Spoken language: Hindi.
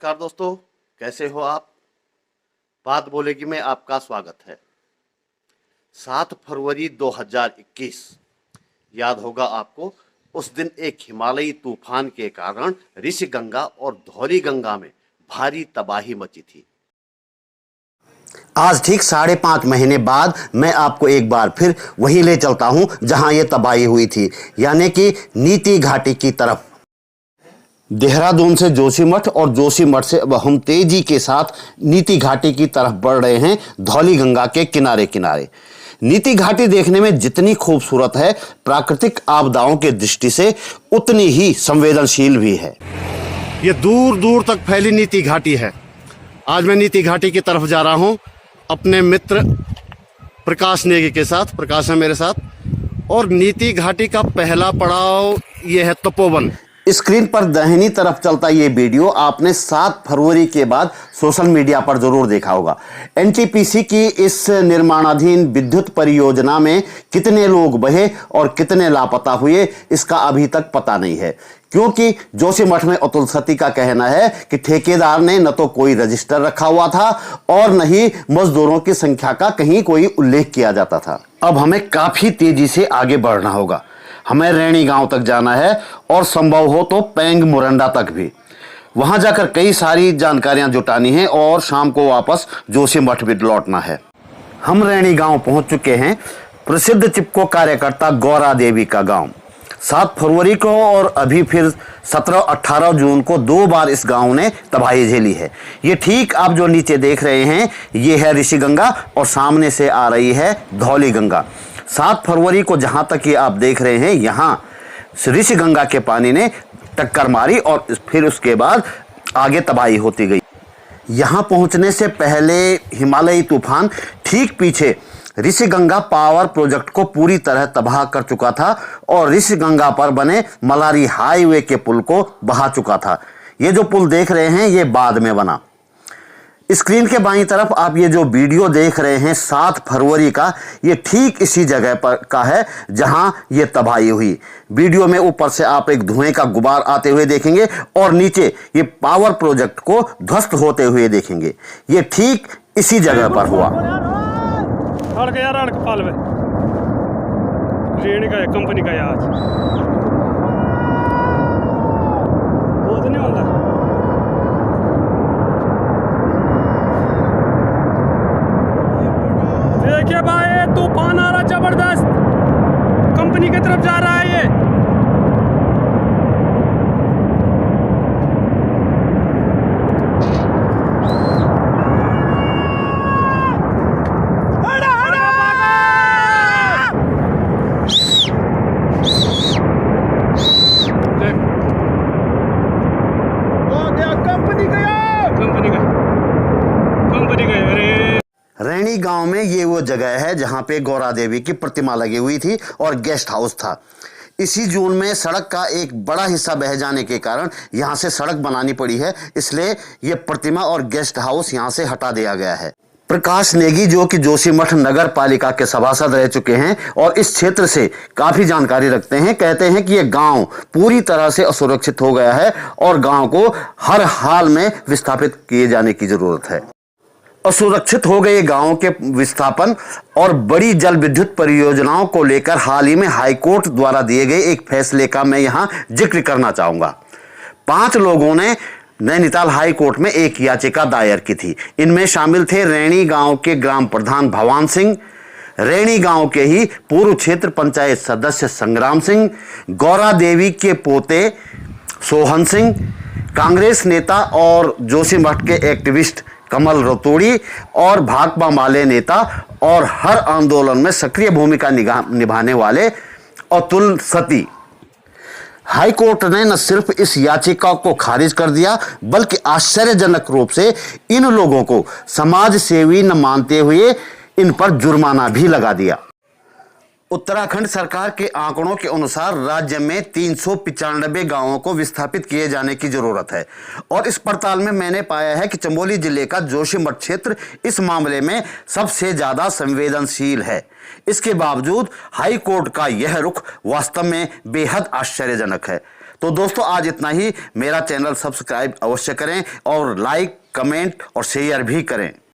नमस्कार दोस्तों, कैसे हो आप। बात बोलेगी में आपका स्वागत है। 7 फरवरी 2021 याद होगा आपको। उस दिन एक हिमालयी तूफान के कारण ऋषिगंगा और धौलीगंगा में भारी तबाही मची थी। आज ठीक 5.5 महीने बाद मैं आपको एक बार फिर वहीं ले चलता हूं जहां यह तबाही हुई थी, यानी कि नीति घाटी की तरफ। देहरादून से जोशीमठ और जोशीमठ से अब हम तेजी के साथ नीति घाटी की तरफ बढ़ रहे हैं, धौलीगंगा के किनारे किनारे। नीति घाटी देखने में जितनी खूबसूरत है, प्राकृतिक आपदाओं के दृष्टि से उतनी ही संवेदनशील भी है। ये दूर दूर तक फैली नीति घाटी है। आज मैं नीति घाटी की तरफ जा रहा हूं अपने मित्र प्रकाश नेगी के साथ। प्रकाश है मेरे साथ। और नीति घाटी का पहला पड़ाव यह है तपोवन। स्क्रीन पर दाहिनी तरफ चलता ये वीडियो आपने 7 फरवरी के बाद सोशल मीडिया पर जरूर देखा होगा। एनटीपीसी की इस निर्माणाधीन विद्युत परियोजना में कितने लोग बहे और कितने लापता हुए, इसका अभी तक पता नहीं है, क्योंकि जोशीमठ में अतुल सती का कहना है कि ठेकेदार ने न तो कोई रजिस्टर रखा हुआ था और न ही मजदूरों की संख्या का कहीं कोई उल्लेख किया जाता था। अब हमें काफी तेजी से आगे बढ़ना होगा। हमें रैणी गांव तक जाना है और संभव हो तो पेंग मुरंडा तक भी। वहां जाकर कई सारी जानकारियां जुटानी है और शाम को वापस जोशीमठ भी लौटना है। हम रैणी गांव पहुंच चुके हैं, प्रसिद्ध चिपको कार्यकर्ता गौरा देवी का गांव। 7 फरवरी को और अभी फिर 17-18 जून को 2 बार इस गांव ने तबाही झेली है। ये ठीक आप जो नीचे देख रहे हैं, ये है ऋषिगंगा और सामने से आ रही है धौलीगंगा। 7 फरवरी को जहां तक ये आप देख रहे हैं, यहां ऋषिगंगा के पानी ने टक्कर मारी और फिर उसके बाद आगे तबाही होती गई। यहां पहुंचने से पहले हिमालयी तूफान ठीक पीछे ऋषिगंगा पावर प्रोजेक्ट को पूरी तरह तबाह कर चुका था और ऋषिगंगा पर बने मलारी हाईवे के पुल को बहा चुका था। ये जो पुल देख रहे हैं, ये बाद में बना। स्क्रीन के बाईं तरफ आप ये जो वीडियो देख रहे हैं 7 फरवरी का, ये ठीक इसी जगह पर का है जहां ये तबाही हुई। वीडियो में ऊपर से आप एक धुएं का गुबार आते हुए देखेंगे और नीचे ये पावर प्रोजेक्ट को ध्वस्त होते हुए देखेंगे। ये ठीक इसी जगह पर हुआ। कंपनी का आज देखिए भाई, तूफान आ रहा जबरदस्त, कंपनी की तरफ जा रहा है ये। कंपनी गया। अरे रैणी गांव में ये वो जगह है जहां पे गौरा देवी की प्रतिमा लगी हुई थी और गेस्ट हाउस था। इसी जून में सड़क का एक बड़ा हिस्सा बह जाने के कारण यहां से सड़क बनानी पड़ी है, इसलिए ये प्रतिमा और गेस्ट हाउस यहां से हटा दिया गया है। प्रकाश नेगी, जो कि जोशीमठ नगर पालिका के सभासद रह चुके हैं और इस क्षेत्र से काफी जानकारी रखते हैं, कहते हैं कि यह गांव पूरी तरह से असुरक्षित हो गया है और गांव को हर हाल में विस्थापित किए जाने की जरूरत है। असुरक्षित हो गए गांवों के विस्थापन और बड़ी जल विद्युत परियोजनाओं को लेकर हाल ही में हाईकोर्ट द्वारा दिए गए एक फैसले का मैं यहां जिक्र करना चाहूंगा। 5 लोगों ने नैनीताल हाई कोर्ट में एक याचिका दायर की थी। इनमें शामिल थे रैणी गांव के ग्राम प्रधान भवान सिंह, रैणी गांव के ही पूर्व क्षेत्र पंचायत सदस्य संग्राम सिंह, गौरा देवी के पोते सोहन सिंह, कांग्रेस नेता और जोशीमठ के एक्टिविस्ट कमल रतूड़ी और भाकपा माले नेता और हर आंदोलन में सक्रिय भूमिका निभाने वाले अतुल सती। हाईकोर्ट ने न सिर्फ इस याचिका को खारिज कर दिया, बल्कि आश्चर्यजनक रूप से इन लोगों को समाज सेवी न मानते हुए इन पर जुर्माना भी लगा दिया। उत्तराखंड सरकार के आंकड़ों के अनुसार राज्य में 395 गांवों को विस्थापित किए जाने की जरूरत है और इस पड़ताल में मैंने पाया है कि चमोली जिले का जोशीमठ क्षेत्र इस मामले में सबसे ज्यादा संवेदनशील है। इसके बावजूद हाई कोर्ट का यह रुख वास्तव में बेहद आश्चर्यजनक है। तो दोस्तों आज इतना ही। मेरा चैनल सब्सक्राइब अवश्य करें और लाइक, कमेंट और शेयर भी करें।